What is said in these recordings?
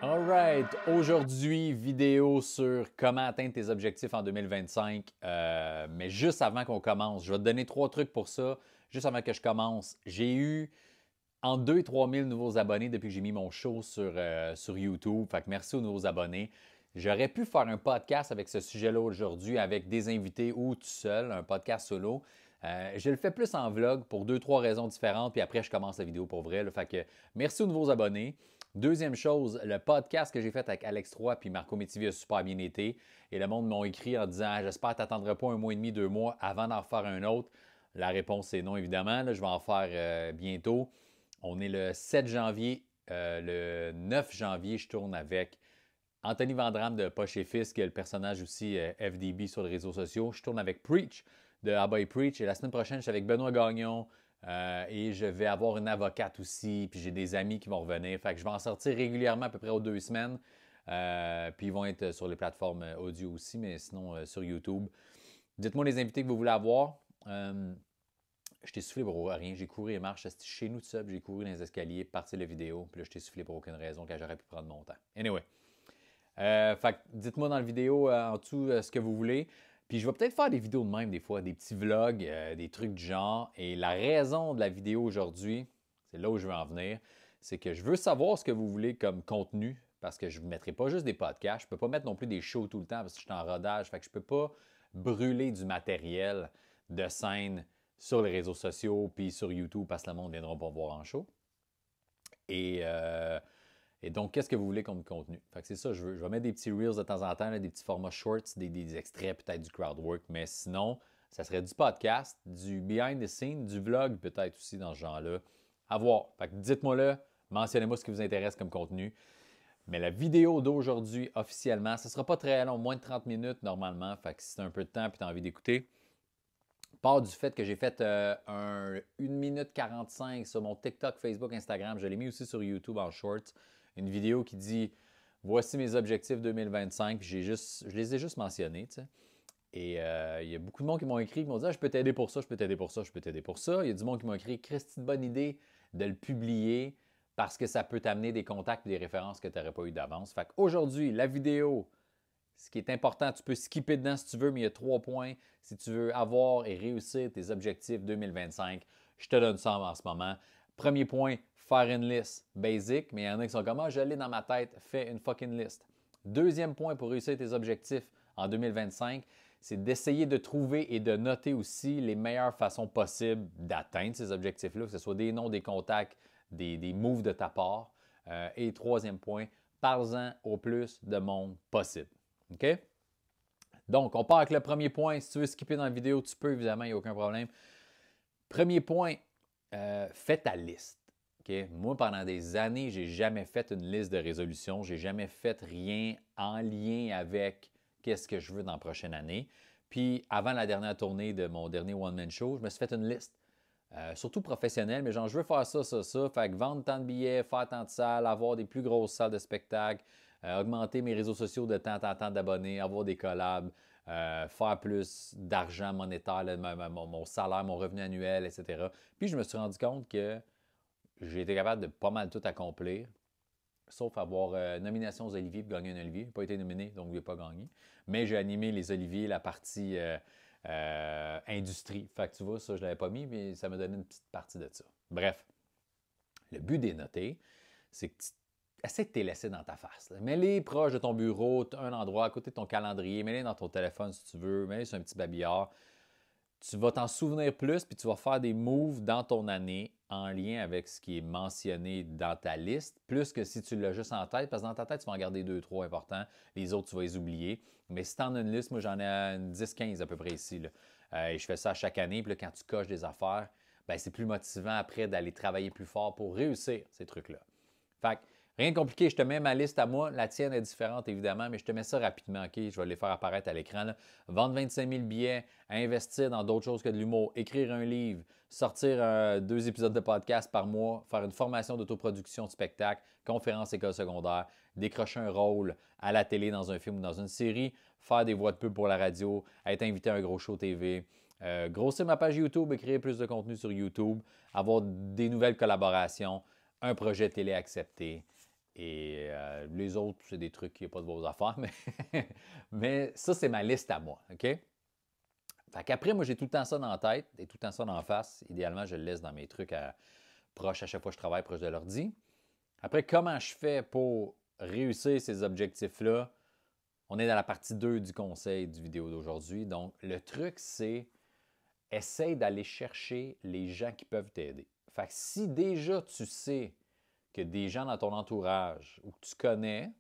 Alright, aujourd'hui, vidéo sur comment atteindre tes objectifs en 2025. Mais juste avant qu'on commence, je vais te donner 3 trucs pour ça. Juste avant que je commence, j'ai eu entre 2 et 3 000 nouveaux abonnés depuis que j'ai mis mon show sur YouTube. Fait que merci aux nouveaux abonnés. J'aurais pu faire un podcast avec ce sujet-là aujourd'hui avec des invités ou tout seul, un podcast solo. Je le fais plus en vlog pour 2, 3 raisons différentes, puis après je commence la vidéo pour vrai. Là. Fait que merci aux nouveaux abonnés. Deuxième chose, le podcast que j'ai fait avec Alex 3 puis Marco Métivier a super bien été. Et le monde m'a écrit en disant j'espère que tu n'attendras pas 1 mois et demi, 2 mois avant d'en faire un autre. La réponse est non, évidemment. Là, je vais en faire bientôt. On est le 7 janvier. Le 9 janvier, je tourne avec Anthony Vandram de Poche et Fils, qui est le personnage aussi FDB sur les réseaux sociaux. Je tourne avec Preach de Abba Preach. Et la semaine prochaine, je suis avec Benoît Gagnon. Et je vais avoir une avocate aussi. Puis j'ai des amis qui vont revenir. Fait que je vais en sortir régulièrement à peu près aux 2 semaines. Puis ils vont être sur les plateformes audio aussi, mais sinon sur YouTube. Dites-moi les invités que vous voulez avoir. Je t'ai soufflé pour rien. J'ai couru et marche. C'était chez nous tout seul. J'ai couru dans les escaliers, parti la vidéo. Puis là, je t'ai soufflé pour aucune raison car j'aurais pu prendre mon temps. Anyway. Fait que dites-moi dans la vidéo en dessous ce que vous voulez. Puis je vais peut-être faire des vidéos de même des fois, des petits vlogs, des trucs du genre. Et la raison de la vidéo aujourd'hui, c'est là où je veux en venir, c'est que je veux savoir ce que vous voulez comme contenu parce que je ne vous mettrai pas juste des podcasts. Je ne peux pas mettre non plus des shows tout le temps parce que je suis en rodage. Fait que je ne peux pas brûler du matériel de scène sur les réseaux sociaux puis sur YouTube parce que le monde ne viendra pas voir en show. Et donc, qu'est-ce que vous voulez comme contenu? Fait que c'est ça, je vais mettre des petits reels de temps en temps, là, des petits formats shorts, des extraits peut-être du crowd work, mais sinon, ça serait du podcast, du behind the scenes, du vlog peut-être aussi dans ce genre-là. À voir. Fait que dites-moi là, mentionnez-moi ce qui vous intéresse comme contenu. Mais la vidéo d'aujourd'hui, officiellement, ce ne sera pas très long, moins de 30 minutes normalement. Fait que si tu as un peu de temps et tu as envie d'écouter, part du fait que j'ai fait 1 minute 45 sur mon TikTok, Facebook, Instagram. Je l'ai mis aussi sur YouTube en shorts. Une vidéo qui dit voici mes objectifs 2025. Puis je les ai juste mentionnés. Tu sais. Et il y a beaucoup de monde qui m'ont écrit, qui m'ont dit ah, je peux t'aider pour ça, je peux t'aider pour ça, je peux t'aider pour ça. Il y a du monde qui m'a écrit Christy, une bonne idée de le publier parce que ça peut t'amener des contacts et des références que tu n'aurais pas eu d'avance. Fait qu'aujourd'hui, la vidéo, ce qui est important, tu peux skipper dedans si tu veux, mais il y a 3 points. Si tu veux avoir et réussir tes objectifs 2025, je te donne ça en ce moment. Premier point, faire une liste basic, mais il y en a qui sont comme je l'ai dans ma tête, fais une fucking liste. Deuxième point pour réussir tes objectifs en 2025, c'est d'essayer de trouver et de noter aussi les meilleures façons possibles d'atteindre ces objectifs-là, que ce soit des noms, des contacts, des moves de ta part. Et troisième point, parle-en au plus de monde possible. OK? Donc, on part avec le premier point. Si tu veux skipper dans la vidéo, tu peux, évidemment, il n'y a aucun problème. Premier point, fais ta liste. Okay? Moi, pendant des années, je n'ai jamais fait une liste de résolution. Je n'ai jamais fait rien en lien avec qu'est-ce que je veux dans la prochaine année. Puis, avant la dernière tournée de mon dernier one-man show, je me suis fait une liste. Surtout professionnelle, mais genre, je veux faire ça, ça, ça. Fait que vendre tant de billets, faire tant de salles, avoir des plus grosses salles de spectacle, augmenter mes réseaux sociaux de tant en temps d'abonnés, avoir des collabs, faire plus d'argent monétaire, là, mon salaire, mon revenu annuel, etc. Puis je me suis rendu compte que j'ai été capable de pas mal tout accomplir, sauf avoir nomination aux Oliviers pour gagner un Olivier. Je n'ai pas été nominé, donc je n'ai pas gagné. Mais j'ai animé les Oliviers, la partie industrie. Fait que tu vois, ça, je ne l'avais pas mis, mais ça m'a donné une petite partie de ça. Bref, le but des notés, c'est que tu essaie de te les laisser dans ta face. Mets-les proche de ton bureau, un endroit à côté de ton calendrier, mets-les dans ton téléphone si tu veux, mets-les sur un petit babillard. Tu vas t'en souvenir plus, puis tu vas faire des moves dans ton année en lien avec ce qui est mentionné dans ta liste, plus que si tu l'as juste en tête, parce que dans ta tête, tu vas en garder 2, 3 importants, les autres, tu vas les oublier. Mais si tu en as une liste, moi j'en ai une 10, 15 à peu près ici. Là. Et je fais ça chaque année, puis là, quand tu coches des affaires, ben, c'est plus motivant après d'aller travailler plus fort pour réussir ces trucs-là. Fait que, rien de compliqué, je te mets ma liste à moi. La tienne est différente, évidemment, mais je te mets ça rapidement, OK? Je vais les faire apparaître à l'écran. Là. Vendre 25 000 billets, investir dans d'autres choses que de l'humour, écrire un livre, sortir 2 épisodes de podcast par mois, faire une formation d'autoproduction de spectacle, conférence école secondaire, décrocher un rôle à la télé dans un film ou dans une série, faire des voix de pub pour la radio, être invité à un gros show TV, grossir ma page YouTube et créer plus de contenu sur YouTube, avoir des nouvelles collaborations, un projet télé accepté, Et les autres, c'est des trucs qui n'ont pas de vos affaires, mais ça, c'est ma liste à moi, OK? Fait qu'après, moi, j'ai tout le temps ça dans la tête et tout le temps ça dans la face. Idéalement, je le laisse dans mes trucs proches à chaque fois que je travaille proche de l'ordi. Après, comment je fais pour réussir ces objectifs-là? On est dans la partie 2 du conseil du vidéo d'aujourd'hui. Donc, le truc, c'est essaye d'aller chercher les gens qui peuvent t'aider. Fait que si déjà tu sais que des gens dans ton entourage ou que tu connais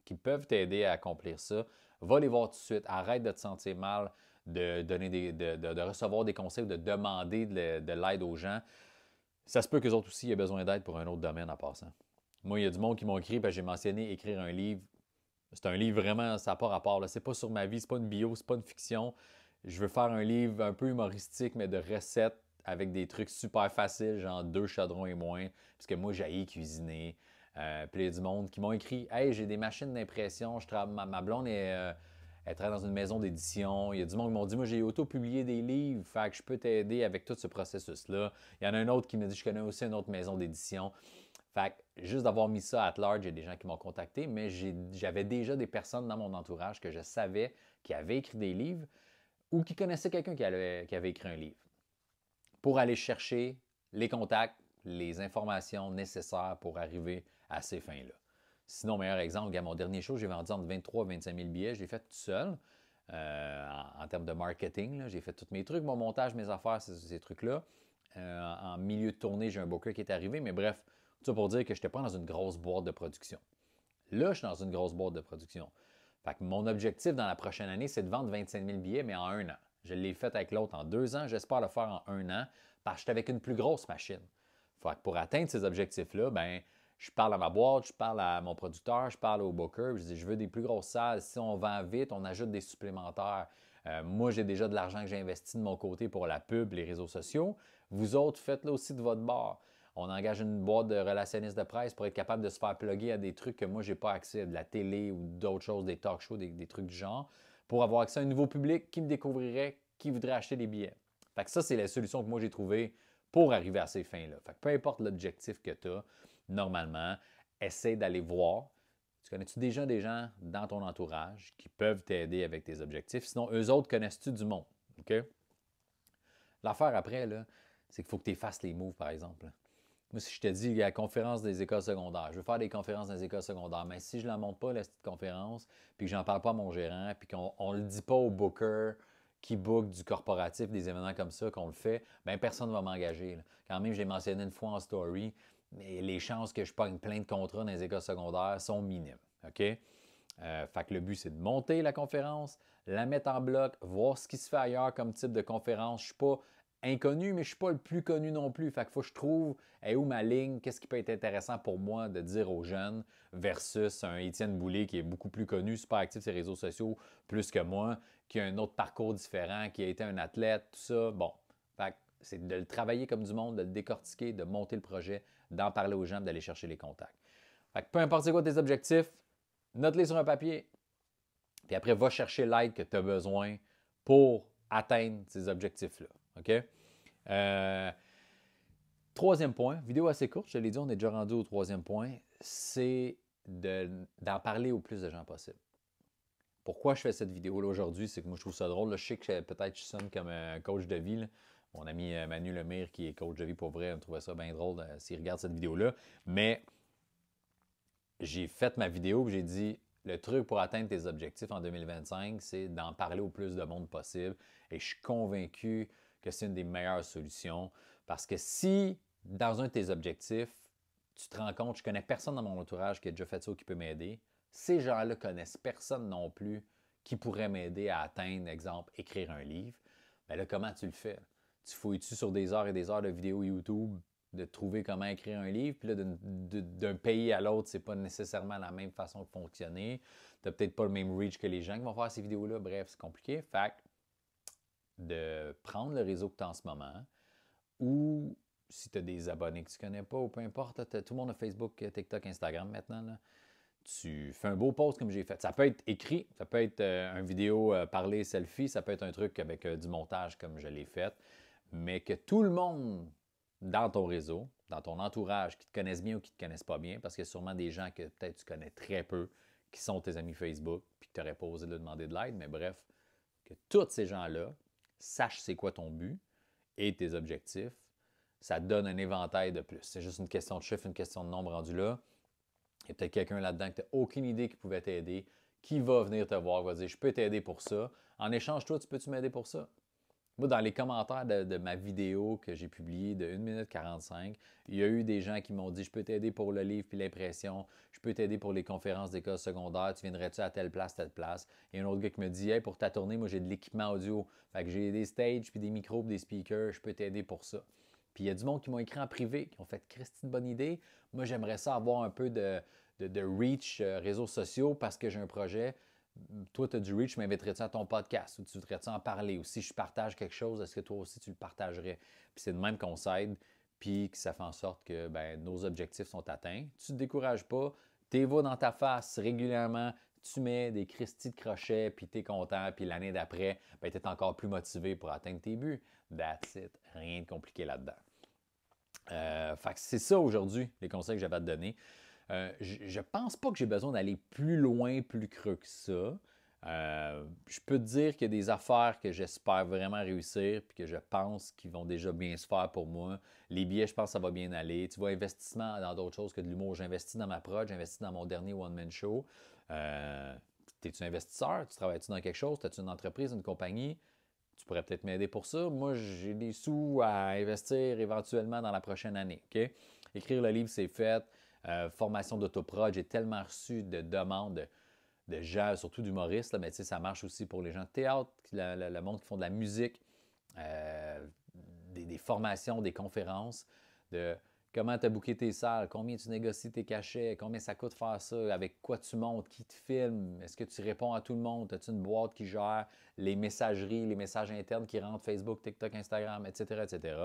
qui peuvent t'aider à accomplir ça, va les voir tout de suite. Arrête de te sentir mal, de donner de recevoir des conseils ou de demander de l'aide aux gens. Ça se peut qu'eux autres aussi aient besoin d'aide pour un autre domaine en passant. Moi, il y a du monde qui m'ont écrit, parce que j'ai mentionné écrire un livre. C'est un livre vraiment, ça n'a pas rapport. C'est pas sur ma vie, c'est pas une bio, c'est pas une fiction. Je veux faire un livre un peu humoristique, mais de recettes avec des trucs super faciles, genre 2 chaudrons et moins, parce que moi, j'haïs cuisiner. Puis il y a du monde qui m'ont écrit « Hey, j'ai des machines d'impression, ma blonde elle travaille dans une maison d'édition. » Il y a du monde qui m'ont dit « Moi, j'ai auto-publié des livres, fait que je peux t'aider avec tout ce processus-là. » Il y en a un autre qui me dit « Je connais aussi une autre maison d'édition. » Fait que juste d'avoir mis ça à large, il y a des gens qui m'ont contacté, mais j'avais déjà des personnes dans mon entourage que je savais qui avaient écrit des livres ou qui connaissaient quelqu'un qui avait écrit un livre pour aller chercher les contacts, les informations nécessaires pour arriver à ces fins-là. Sinon, meilleur exemple, mon dernier show, j'ai vendu entre 23 et 25 000 billets. Je l'ai fait tout seul en termes de marketing. J'ai fait tous mes trucs, mon montage, mes affaires, ces trucs-là. En milieu de tournée, j'ai un booker qui est arrivé, mais bref, tout ça pour dire que je n'étais pas dans une grosse boîte de production. Là, je suis dans une grosse boîte de production. Fait que mon objectif dans la prochaine année, c'est de vendre 25 000 billets, mais en 1 an. Je l'ai fait avec l'autre en 2 ans. J'espère le faire en 1 an parce que j'étais avec une plus grosse machine. Fait que pour atteindre ces objectifs-là, ben, je parle à ma boîte, je parle à mon producteur, je parle au booker, je dis je veux des plus grosses salles. Si on vend vite, on ajoute des supplémentaires. Moi, j'ai déjà de l'argent que j'ai investi de mon côté pour la pub, les réseaux sociaux. Vous autres, faites-le aussi de votre bord. On engage une boîte de relationnistes de presse pour être capable de se faire plugger à des trucs que moi, je n'ai pas accès, de la télé ou d'autres choses, des talk shows, des trucs du genre, pour avoir accès à un nouveau public qui me découvrirait, qui voudrait acheter des billets. Fait que ça, c'est la solution que moi, j'ai trouvée pour arriver à ces fins-là. Fait que peu importe l'objectif que tu as, normalement, essaie d'aller voir. Tu connais-tu déjà des gens dans ton entourage qui peuvent t'aider avec tes objectifs? Sinon, eux autres, connaissent-tu du monde? OK? L'affaire après, là, c'est qu'il faut que tu fasses les moves, par exemple. Moi, si je te dis, il y a la conférence des écoles secondaires, je veux faire des conférences dans les écoles secondaires, mais si je ne la montre pas, la petite conférence, puis que j'en parle pas à mon gérant, puis qu'on ne le dit pas au booker qui book du corporatif, des événements comme ça, qu'on le fait, bien, personne ne va m'engager. Là. Quand même, je l'ai mentionné une fois en story, mais les chances que je pogne plein de contrats dans les écoles secondaires sont minimes. OK? Fait que le but, c'est de monter la conférence, la mettre en bloc, voir ce qui se fait ailleurs comme type de conférence. Je ne suis pas inconnu, mais je ne suis pas le plus connu non plus. Fait qu'il faut que je trouve où ma ligne, qu'est-ce qui peut être intéressant pour moi de dire aux jeunes versus un Étienne Boulay qui est beaucoup plus connu, super actif sur les réseaux sociaux, plus que moi, qui a un autre parcours différent, qui a été un athlète, tout ça. Bon, fait que c'est de le travailler comme du monde, de le décortiquer, de monter le projet, d'en parler aux gens, d'aller chercher les contacts. Fait que peu importe c'est quoi tes objectifs, note-les sur un papier. Puis après, va chercher l'aide que tu as besoin pour atteindre ces objectifs-là. OK? Troisième point, vidéo assez courte, je te l'ai dit, on est déjà rendu au troisième point, c'est d'en parler au plus de gens possible. Pourquoi je fais cette vidéo-là aujourd'hui? C'est que moi, je trouve ça drôle. Là, je sais que peut-être je sonne comme un coach de vie. Là. Mon ami Manu Lemire, qui est coach de vie pour vrai, me trouvait ça bien drôle s'il regarde cette vidéo-là. Mais j'ai fait ma vidéo et j'ai dit le truc pour atteindre tes objectifs en 2025, c'est d'en parler au plus de monde possible. Et je suis convaincu que c'est une des meilleures solutions. Parce que si, dans un de tes objectifs, tu te rends compte, je connais personne dans mon entourage qui a déjà fait ça ou qui peut m'aider, ces gens-là connaissent personne non plus qui pourrait m'aider à atteindre, exemple, écrire un livre. Bien là, comment tu le fais? Tu fouilles-tu sur des heures et des heures de vidéos YouTube de trouver comment écrire un livre, puis là, d'un pays à l'autre, c'est pas nécessairement la même façon de fonctionner. Tu n'as peut-être pas le même reach que les gens qui vont faire ces vidéos-là. Bref, c'est compliqué. Fait de prendre le réseau que tu as en ce moment, ou si tu as des abonnés que tu ne connais pas, ou peu importe, tout le monde a Facebook, TikTok, Instagram maintenant, là, tu fais un beau post comme j'ai fait. Ça peut être écrit, ça peut être une vidéo parler selfie, ça peut être un truc avec du montage comme je l'ai fait, mais que tout le monde dans ton réseau, dans ton entourage, qui te connaissent bien ou qui ne te connaissent pas bien, parce qu'il y a sûrement des gens que peut-être tu connais très peu, qui sont tes amis Facebook, puis que tu n'aurais pas osé leur demander de l'aide, mais bref, que tous ces gens-là sachent c'est quoi ton but et tes objectifs, ça te donne un éventail de plus. C'est juste une question de chiffre, une question de nombre rendu là. Il y a peut-être quelqu'un là-dedans que tu n'as aucune idée qui pouvait t'aider, qui va venir te voir, va dire « Je peux t'aider pour ça. En échange, toi, tu peux-tu m'aider pour ça? » Moi, dans les commentaires de ma vidéo que j'ai publiée de 1 minute 45, il y a eu des gens qui m'ont dit « Je peux t'aider pour le livre puis l'impression. Je peux t'aider pour les conférences d'école secondaire. Tu viendrais-tu à telle place, telle place? » Il y a un autre gars qui me dit « Hey, pour ta tournée, moi, j'ai de l'équipement audio. Fait que j'ai des stages puis des micros puis des speakers. Je peux t'aider pour ça. » Puis il y a du monde qui m'ont écrit en privé, qui ont fait « Christy, une bonne idée. Moi, j'aimerais ça avoir un peu de reach réseaux sociaux parce que j'ai un projet. Toi, tu as du reach, m'inviterais-tu à ton podcast ou tu voudrais-tu en parler? Ou si je partage quelque chose, est-ce que toi aussi tu le partagerais? Puis c'est de même qu'on s'aide, puis que ça fait en sorte que nos objectifs sont atteints. Tu ne te décourages pas, tu vas dans ta face régulièrement, tu mets des cristis de crochet, puis tu es content, puis l'année d'après, tu es encore plus motivé pour atteindre tes buts. That's it. Rien de compliqué là-dedans. Fait que c'est ça aujourd'hui, les conseils que j'avais à te donner. Je pense pas que j'ai besoin d'aller plus loin, plus creux que ça. Je peux te dire qu'il y a des affaires que j'espère vraiment réussir puis que je pense qu'ils vont déjà bien se faire pour moi. Les billets, je pense que ça va bien aller. Tu vois, investissement dans d'autres choses que de l'humour. J'investis dans ma prod, j'investis dans mon dernier one-man show. Es-tu investisseur? Tu travailles-tu dans quelque chose? As-tu une entreprise, une compagnie? Tu pourrais peut-être m'aider pour ça. Moi, j'ai des sous à investir éventuellement dans la prochaine année. OK? Écrire le livre, c'est fait. Formation d'autoprod, j'ai tellement reçu de demandes de gens, surtout d'humoristes, mais tu sais, ça marche aussi pour les gens de théâtre, le monde qui font de la musique, des formations, des conférences, de comment tu as booké tes salles, combien tu négocies tes cachets, combien ça coûte faire ça, avec quoi tu montes, qui te filme, est-ce que tu réponds à tout le monde, as-tu une boîte qui gère les messageries, les messages internes qui rentrent Facebook, TikTok, Instagram, etc., etc.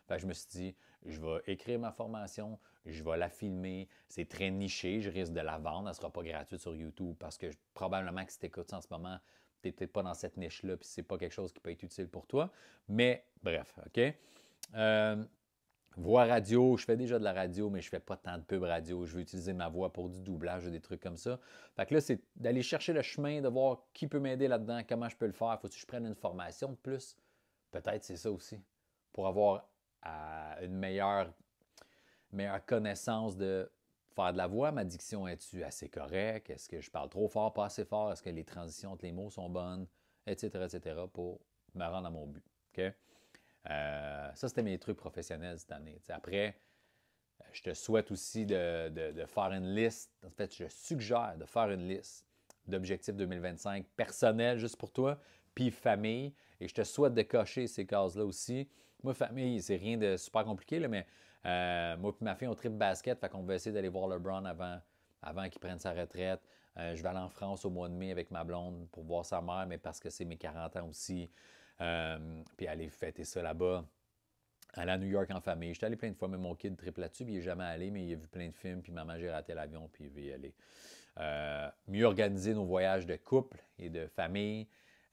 Fait que je me suis dit, je vais écrire ma formation, je vais la filmer, c'est très niché, je risque de la vendre, elle ne sera pas gratuite sur YouTube parce que probablement que si tu écoutes ça en ce moment, tu n'es peut-être pas dans cette niche-là, puis c'est pas quelque chose qui peut être utile pour toi. Mais bref, OK? Voix radio, je fais déjà de la radio, mais je fais pas tant de pub radio. Je veux utiliser ma voix pour du doublage ou des trucs comme ça. Fait que là, c'est d'aller chercher le chemin, de voir qui peut m'aider là-dedans, comment je peux le faire. Faut que je prenne une formation de plus? Peut-être c'est ça aussi. Pour avoir une meilleure connaissance de faire de la voix. Ma diction est-tu assez correcte? Est-ce que je parle trop fort, pas assez fort? Est-ce que les transitions entre les mots sont bonnes? Etc., etc. pour me rendre à mon but. OK? Ça, c'était mes trucs professionnels cette année. T'sais, après, je te souhaite aussi de faire une liste. En fait, je suggère de faire une liste d'objectifs 2025 personnels juste pour toi, puis famille. Et je te souhaite de cocher ces cases-là aussi. Moi, famille, c'est rien de super compliqué, là, mais moi et ma fille, on tripe basket, fait qu'on va essayer d'aller voir LeBron avant qu'il prenne sa retraite. Je vais aller en France au mois de mai avec ma blonde pour voir sa mère, mais parce que c'est mes 40 ans aussi. Puis aller fêter ça là-bas. Aller à New York en famille. J'étais allé plein de fois, mais mon kid triple là-dessus, puis il n'est jamais allé, mais il a vu plein de films, puis maman, j'ai raté l'avion, puis il veut y aller. Mieux organiser nos voyages de couple et de famille.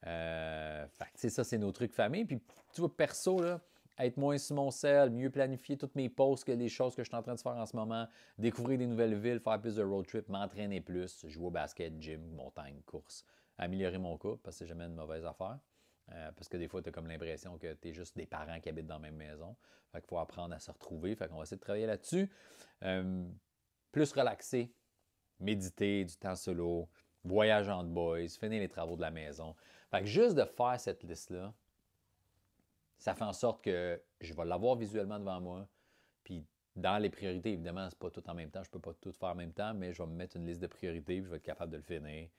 Ça, c'est nos trucs famille. Puis, tu vois, perso, là, être moins sur mon sel, mieux planifier toutes mes posts que les choses que je suis en train de faire en ce moment, découvrir des nouvelles villes, faire plus de road trip, m'entraîner plus, jouer au basket, gym, montagne, course, améliorer mon couple, parce que c'est jamais une mauvaise affaire. Parce que des fois, tu as comme l'impression que tu es juste des parents qui habitent dans la même maison. Fait qu'il faut apprendre à se retrouver. Fait qu'on va essayer de travailler là-dessus. Plus relaxé, méditer, du temps solo, voyage entre boys, finir les travaux de la maison. Fait que juste de faire cette liste-là, ça fait en sorte que je vais l'avoir visuellement devant moi. Puis dans les priorités, évidemment, c'est pas tout en même temps. Je peux pas tout faire en même temps, mais je vais me mettre une liste de priorités puis je vais être capable de le finir.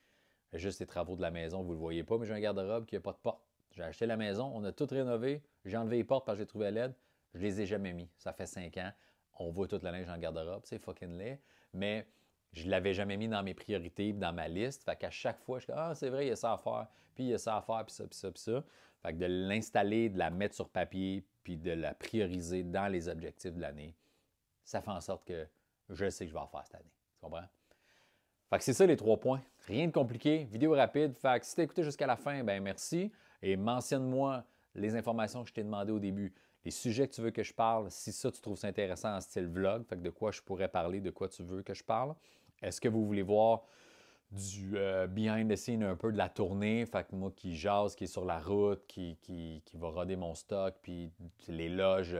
Juste les travaux de la maison, vous ne le voyez pas, mais j'ai un garde-robe qui n'a pas de porte. J'ai acheté la maison, on a tout rénové, j'ai enlevé les portes parce que j'ai trouvé à l'aide. Je les ai jamais mis. Ça fait 5 ans. On voit toute la linge en garde-robe, c'est fucking laid. Mais je ne l'avais jamais mis dans mes priorités, dans ma liste. Fait qu'à chaque fois, je dis ah, c'est vrai, il y a ça à faire, puis il y a ça à faire, puis ça, puis ça, puis ça. Fait que de l'installer, de la mettre sur papier, puis de la prioriser dans les objectifs de l'année, ça fait en sorte que je sais que je vais en faire cette année. Tu comprends? Fait que c'est ça les 3 points. Rien de compliqué, vidéo rapide. Fait que si tu as écouté jusqu'à la fin, ben merci. Et mentionne-moi les informations que je t'ai demandées au début. les sujets que tu veux que je parle, si ça, tu trouves ça intéressant en style vlog, fait que de quoi je pourrais parler, de quoi tu veux que je parle. Est-ce que vous voulez voir du behind the scene un peu de la tournée, fait que moi qui jase, qui est sur la route, qui va roder mon stock, puis les loges,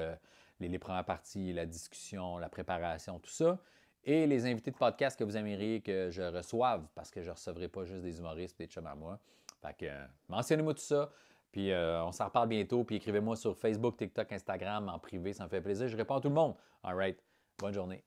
les premières parties, la discussion, la préparation, tout ça. Et les invités de podcast que vous aimeriez que je reçoive, parce que je ne recevrai pas juste des humoristes et des chums à moi. Fait que mentionnez-moi tout ça, puis on s'en reparle bientôt, puis écrivez-moi sur Facebook, TikTok, Instagram en privé, ça me fait plaisir. Je réponds à tout le monde. All right, bonne journée.